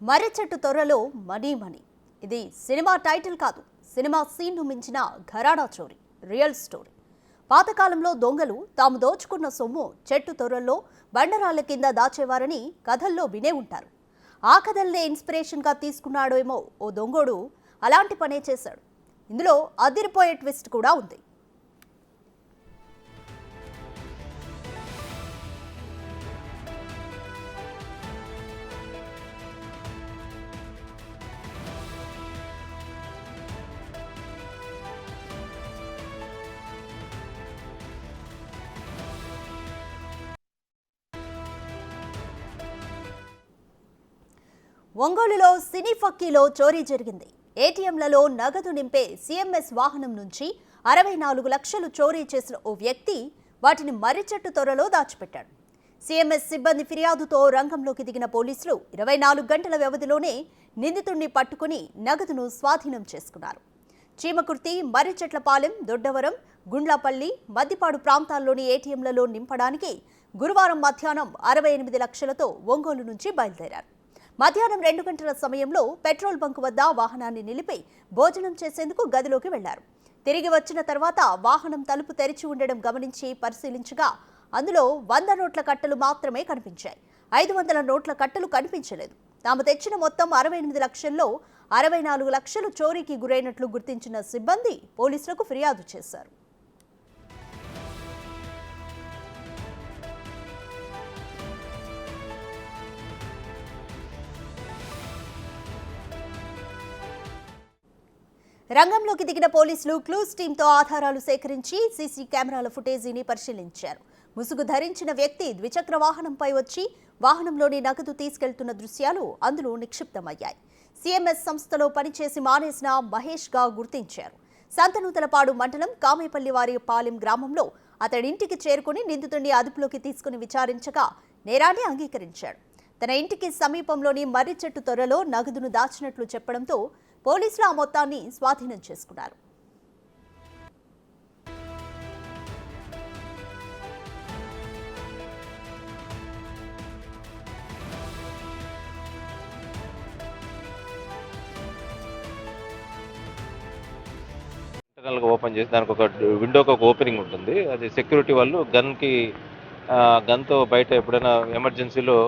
మర్రి చెట్టు త్వరలో money money. ఇది సినిమా టైటిల్ కాదు, సినిమా సీన్ను మించిన ఘరానా చోరీ, రియల్ స్టోరీ. పాతకాలంలో దొంగలు తాము దోచుకున్న సొమ్ము చెట్టు తొర్రల్లో బండరాళ్ల కింద దాచేవారని కథల్లో వినే ఉంటారు. ఆ కథల్నే ఇన్స్పిరేషన్గా తీసుకున్నాడేమో ఓ దొంగోడు అలాంటి పనే చేశాడు. ఇందులో అదిరిపోయే ట్విస్ట్ కూడా ఉంది. ఒంగోలులో సినీ ఫక్కీలో చోరీ జరిగింది. ఏటీఎంలలో నగదు నింపే సిఎంఎస్ వాహనం నుంచి 64 లక్షలు చోరీ చేసిన ఓ వ్యక్తి వాటిని మర్రి చెట్టు త్వరలో దాచిపెట్టాడు. సిఎంఎస్ సిబ్బంది ఫిర్యాదుతో రంగంలోకి దిగిన పోలీసులు 24 గంటల వ్యవధిలోనే నిందితుడిని పట్టుకుని నగదును స్వాధీనం చేసుకున్నారు. చీమకుర్తి, మర్రిచెట్లపాలెం, దొడ్డవరం, గుండ్లపల్లి, మద్దిపాడు ప్రాంతాల్లోని ఏటీఎంలలో నింపడానికి గురువారం మధ్యాహ్నం 68 లక్షలతో ఒంగోలు నుంచి బయలుదేరారు. మధ్యాహ్నం 2 గంటల సమయంలో పెట్రోల్ బంక్ వద్ద వాహనాన్ని నిలిపి భోజనం చేసేందుకు గదిలోకి వెళ్లారు. తిరిగి వచ్చిన తర్వాత వాహనం తలుపు తెరిచి ఉండడం గమనించి పరిశీలించగా అందులో 100 నోట్ల కట్టలు మాత్రమే కనిపించాయి. 500 నోట్ల కట్టలు కనిపించలేదు. తాము తెచ్చిన మొత్తం 68 లక్షల్లో 64 లక్షలు చోరీకి గురైనట్లు గుర్తించిన సిబ్బంది పోలీసులకు ఫిర్యాదు చేశారు. రంగంలోకి దిగిన పోలీసులు క్లూస్ టీంతో ఆధారాలు సేకరించి సీసీ కెమెరాల ఫుటేజీని పరిశీలించారు. ముసుగు ధరించిన వ్యక్తి ద్విచక్ర వాహనంపై వచ్చి వాహనంలోని నగదు తీసుకెళ్తున్న దృశ్యాలు అందులో నిక్షిప్తమయ్యాయి. సిఎంఎస్ సంస్థలో పనిచేసి మానేసిన మహేష్గా గుర్తించారు. సంతనూతలపాడు మండలం కామేపల్లివారి పాలెం గ్రామంలో అతడింటికి చేరుకుని నిందితుడిని అదుపులోకి తీసుకుని విచారించగా నేరాన్ని అంగీకరించాడు. తన ఇంటికి సమీపంలోని మర్రి చెట్టు త్వరలో నగదును దాచినట్లు చెప్పడంతో పోలీసులు ఆ మొత్తాన్ని స్వాధీనం చేసుకున్నారు. ఓపెన్ చేసి దానికి ఒక విండోకి ఒక ఓపెనింగ్ ఉంటుంది. అది సెక్యూరిటీ వాళ్ళు గన్తో బయట ఎప్పుడైనా ఎమర్జెన్సీలో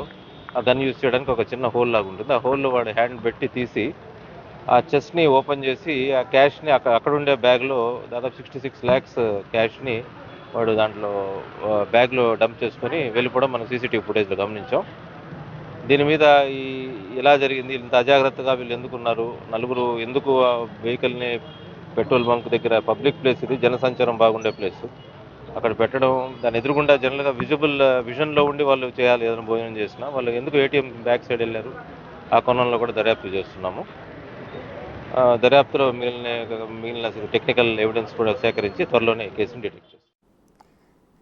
ఆ గన్ యూజ్ చేయడానికి ఒక చిన్న హోల్ లాగా ఉంటుంది. ఆ హోల్లో వాడు హ్యాండ్ పెట్టి తీసి ఆ చెస్ట్ని ఓపెన్ చేసి ఆ క్యాష్ని అక్కడ ఉండే బ్యాగ్లో దాదాపు 66 lakhs క్యాష్ని వాడు దాంట్లో బ్యాగ్లో డంప్ చేసుకొని వెళ్ళిపోవడం మనం సీసీటీవీ ఫుటేజ్లో గమనించాం. దీని మీద ఎలా జరిగింది, ఇంత అజాగ్రత్తగా వీళ్ళు ఎందుకున్నారు, నలుగురు ఎందుకు ఆ వెహికల్ని పెట్రోల్ బంక్ దగ్గర పబ్లిక్ ప్లేస్, ఇది జనసంచారం బాగుండే ప్లేస్, అక్కడ పెట్టడం, దాని ఎదురుగుండా జనరల్గా విజన్లో ఉండి వాళ్ళు చేయాలి. ఏదైనా భోజనం చేసినా వాళ్ళు ఎందుకు ఏటీఎం బ్యాక్ సైడ్ వెళ్ళారు, ఆ కోణంలో కూడా దర్యాప్తు చేస్తున్నాము. దర్యాప్తులో మిగిలిన టెక్నికల్ ఎవిడెన్స్ కూడా సేకరించి త్వరలోనే కేసును డిటెక్ట్ చేస్తాం.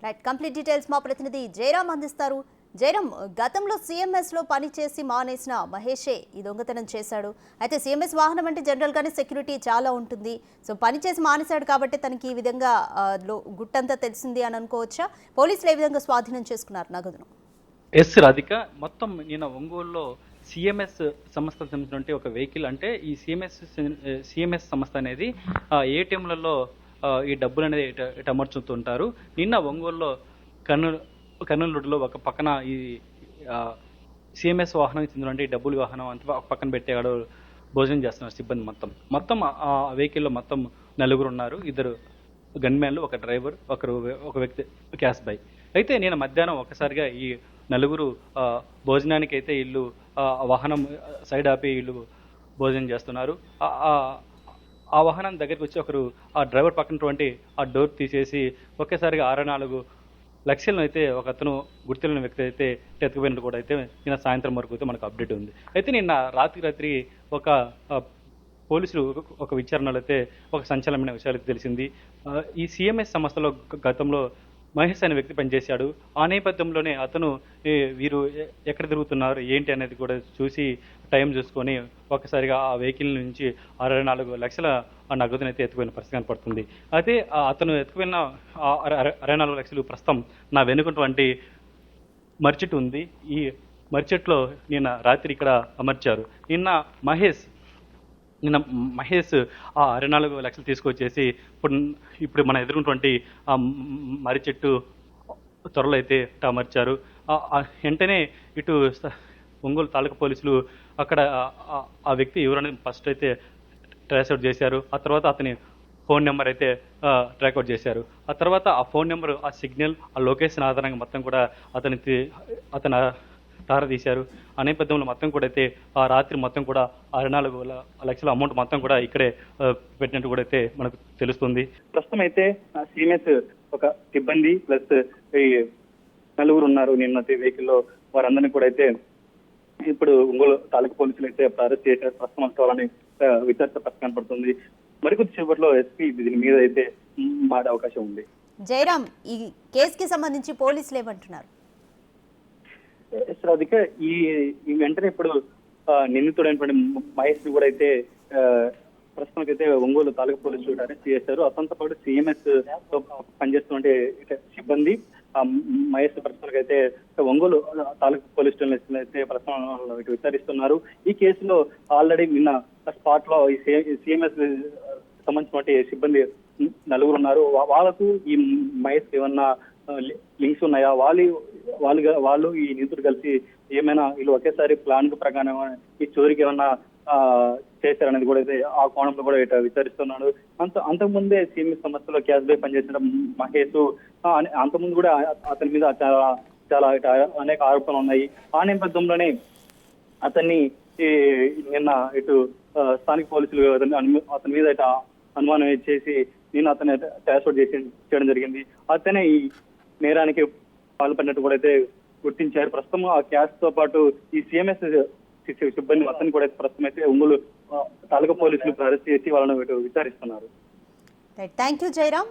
రైట్, కంప్లీట్ డీటెయిల్స్ మా ప్రతినిధి జయరామ్ అందిస్తారు. జయరామ్, గతంలో సిఎంఎస్ లో పనిచేసి మానేసిన మహేషే ఈ దొంగతనం చేశాడు. అయితే సిఎంఎస్ వాహనం అంటే జనరల్ గానే సెక్యూరిటీ చాలా ఉంటుంది. సో పనిచేసి మానేశాడు కాబట్టి తనకి ఈ విధంగా గుట్టంతా తెలిసింది అని అనుకోవచ్చా? పోలీసులు ఏ విధంగా స్వాధీనం చేసుకున్నారు నగదును? ఎస్ రాధిక, మొత్తం నిన్న ఒంగోలులో సిఎంఎస్ సంస్థకు సంబంధించిన ఒక వెహికల్, అంటే ఈ సిఎంఎస్ సంస్థ అనేది ఏటీఎంలలో ఈ డబ్బులు అనేది ఇటు అమర్చుతుంటారు. నిన్న ఒంగోలులో కర్నూలు రోడ్డులో ఒక పక్కన ఈ సిఎంఎస్ వాహనం చెందిన ఈ డబ్బుల వాహనం అంతా పక్కన పెట్టేవాడు భోజనం చేస్తున్నారు సిబ్బంది. మొత్తం ఆ వెహికల్లో మొత్తం 4 ఉన్నారు. 2 గన్మ్యాన్లు, ఒక డ్రైవర్, ఒక వ్యక్తి క్యాష్ బాయ్. అయితే నేను మధ్యాహ్నం ఒకసారిగా ఈ 4 భోజనానికి అయితే వీళ్ళు వాహనం సైడ్ ఆపి వీళ్ళు భోజనం చేస్తున్నారు. ఆ వాహనం దగ్గరికి వచ్చి ఒకరు ఆ డ్రైవర్ పక్కనటువంటి ఆ డోర్ తీసేసి ఒకేసారిగా 64 లక్షలను అయితే ఒక అతను గుర్తులేని వ్యక్తి అయితే ఎత్తుకుపోయినట్టు కూడా అయితే నిన్న సాయంత్రం వరకు అయితే మనకు అప్డేట్ ఉంది. అయితే నిన్న రాత్రి ఒక పోలీసులు ఒక విచారణలో అయితే ఒక సంచలనమైన విషయాలు తెలిసింది. ఈ సిఎంఎస్ సంస్థలో గతంలో మహేష్ అనే వ్యక్తి పనిచేశాడు. ఆ నేపథ్యంలోనే అతను వీరు ఎక్కడ తిరుగుతున్నారు ఏంటి అనేది కూడా చూసి టైం చూసుకొని ఒక్కసారిగా ఆ వెహికల్ నుంచి 64 లక్షల నగదును అయితే ఎత్తుకుపోయిన పరిస్థితి కనపడుతుంది. అయితే అతను ఎత్తుకుపోయిన 64 లక్షలు ప్రస్తుతం నా వెనుకటువంటి మర్రి చెట్టు ఉంది. ఈ మరిచెట్లో నిన్న రాత్రి ఇక్కడ అమర్చారు. నిన్న మహేష్ ఆ 64 లక్షలు తీసుకొచ్చేసి ఇప్పుడు మన ఎదురున్నటువంటి ఆ మర్రి చెట్టు త్వరలో అయితే అమర్చారు. వెంటనే ఇటు ఒంగోలు తాలూకా పోలీసులు అక్కడ ఆ వ్యక్తి ఎవరనేది ఫస్ట్ అయితే ట్రేస్ అవుట్ చేశారు. ఆ తర్వాత అతని ఫోన్ నెంబర్ అయితే ట్రాక్అవుట్ చేశారు. ఆ తర్వాత ఆ ఫోన్ నెంబర్, ఆ సిగ్నల్, ఆ లొకేషన్ ఆధారంగా మొత్తం కూడా అతను తార తీశారు. ఆ నేపథ్యంలో మొత్తం కూడా అయితే ఆ రాత్రి మొత్తం కూడా 64 లక్షల అమౌంట్ మొత్తం కూడా ఇక్కడే పెట్టినట్టు కూడా అయితే మనకు తెలుస్తుంది. ప్రస్తుతం అయితే సిఎంఎస్ ఒక సిబ్బంది ప్లస్ ఈ 4 ఉన్నారు నిన్న వెహికల్లో. వారందరినీ కూడా అయితే ఇప్పుడు ఒంగోలు తాలూకా పోలీసులు అయితే అరెస్ట్ చేశారు. ప్రస్తుతం వాళ్ళని విచారణ కనపడుతుంది. మరికొద్ది సేపట్లో ఎస్పీ దీని మీద అయితే మాడే అవకాశం ఉంది. జయరాం, ఈ కేసుకి సంబంధించి పోలీసులు ఏమంటున్నారు? రాధిక, ఈ వెంటనే ఇప్పుడు నిందితుడైనటువంటి మహేష్ ని కూడా అయితే ప్రస్తుతానికి అయితే ఒంగోలు తాలూకా పోలీసులు అరెస్ట్ చేశారు. అతనితో పాటు సిఎంఎస్ తో పనిచేస్తున్న సిబ్బంది మహేష్ ప్రస్తుతానికి అయితే ఒంగోలు తాలూకా పోలీస్ స్టేషన్ అయితే ప్రస్తుతం విచారిస్తున్నారు. ఈ కేసులో ఆల్రెడీ నిన్న స్పాట్ లో ఈ సిఎంఎస్ సంబంధించినటువంటి సిబ్బంది 4 ఉన్నారు. వాళ్ళకు ఈ మహేష్ ఏమన్నా లింక్స్ ఉన్నాయా, వాళ్ళు ఈ నిందితుడు కలిసి ఏమైనా వీళ్ళు ఒకేసారి ప్లాన్ ప్రకారం ఈ చోరీకి ఏమన్నా చేశారనేది కూడా అయితే ఆ కోణంలో కూడా ఇట్లా విచారిస్తున్నాడు. అంతకుముందే సిఎంఎస్ సంస్థలో క్యాష్ బై పనిచేసిన మహేష్ అంతకుముందు కూడా అతని మీద చాలా అనేక ఆరోపణలు ఉన్నాయి. ఆ నేపథ్యంలోనే అతన్ని నిన్న ఇటు స్థానిక పోలీసులు అతని మీద అనుమానం చేసి నేను అతన్ని ట్రాన్స్ఫర్ చేయడం జరిగింది. అతనే ఈ నేరానికి పాల్పడినట్టు కూడా అయితే గుర్తించారు. ప్రస్తుతం ఆ క్యాష్ తో పాటు ఈ సిఎంఎస్ సిబ్బంది మొత్తాన్ని కూడా ప్రస్తుతం అయితే ఒంగోలు తాలూకా పోలీసులు అరెస్ట్ చేసి వాళ్ళని విచారిస్తున్నారు. Thank you Jayaram.